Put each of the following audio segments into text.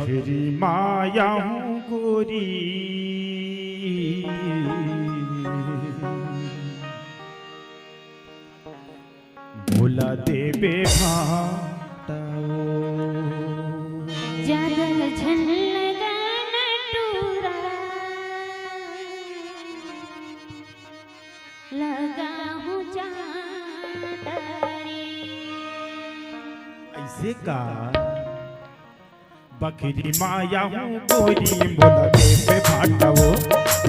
बखरी माया हूँ गोरी भोला देवे भाटाओ ज्यादा झलगा नटूरा लगा हूँ चाटरे। ऐसे का बकरी माया हूँ गोरी भोला देवे भाटाओ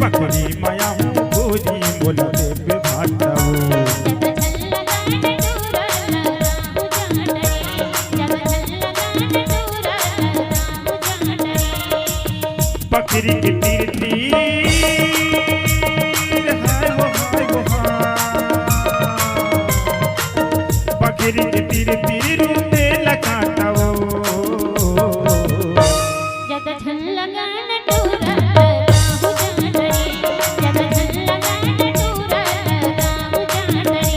बकरी माया हूँ गोरी भोला देवे भाटाओ बकरी की तीर तीर हाय वो बकरी की तीर तीर रूते लगाता वो जद झलगा नटूरा राहु जानरे जद झलगा नटूरा राहु जानरे।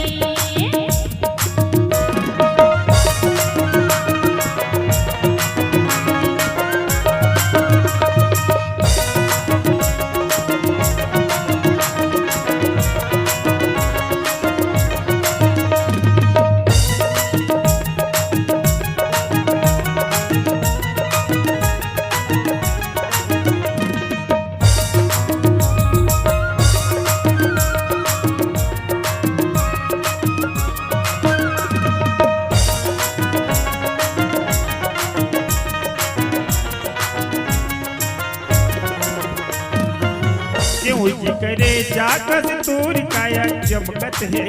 करे जाकस तोर काया चमकत है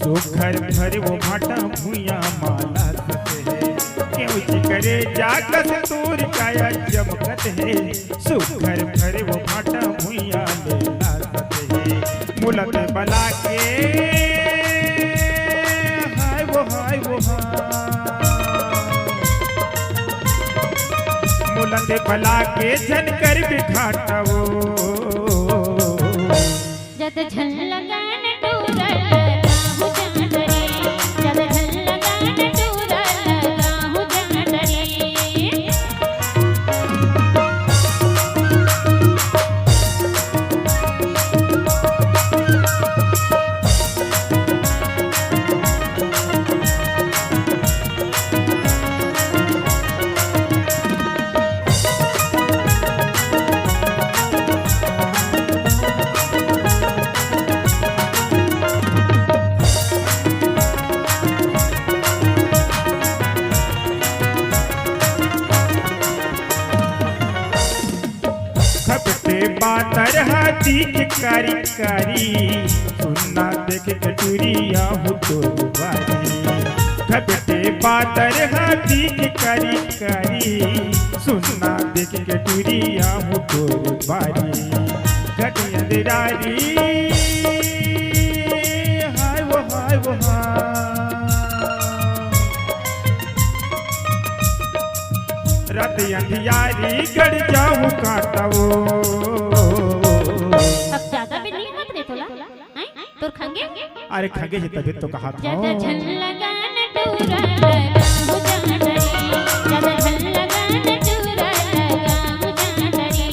सोखर भर वो भाटा भूया माला सत है क्यों करे जाकस तोर काया चमकत है सोखर भर वो भाटा भूया मेला सत है मुलत बला के हाय वो मुलत बला के जन कर बिखाटा वो जद झलगा नटूरा राहु जानरे जद झलगा नटूरा राहु जानरे। बातर हाथी के कारी कारी सुनना देख कटुरिया हो तो बारी खपटे बातर हाथी के कारी कारी सुनना देख कटुरिया हो तो बारी घटियंदरारी हाय वो रात अंधियारी गड़ जाऊं काटा वो अब ज्यादा भी नहीं मत रे तोला हैं तोर खंगे अरे खंगे जी तबीयत तो कहा था जद झलगा नटूरा राहु जानरे जद झलगा नटूरा राहु जानरे।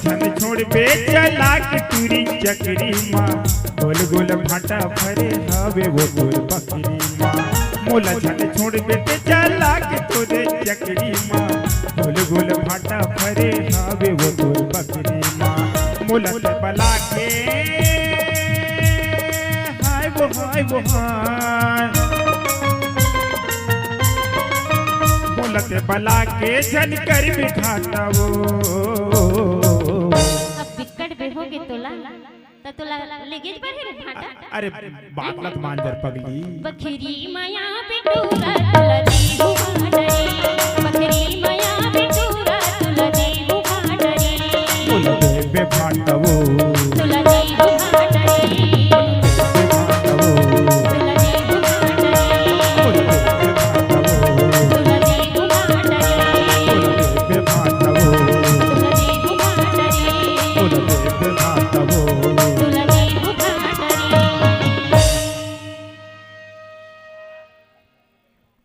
चला के टूरी चकरी माँ गोल गोल भाटा भरे हवे वो गोल बकरी माँ मोला छन छोड़ बेटे चला के तोरे चकरी माँ गोल गोल भाटा भरे हवे वो गोल बकरी माँ मोला से बला के हाय वो मोला से बला के झन कर बिठाता वो अब बिकट बेहोगे तोला तर तुला लगेच बाहेर भाटा अरे बाटलात मान जर पगली बखरी माया पिटूरा तुला देऊ भाटा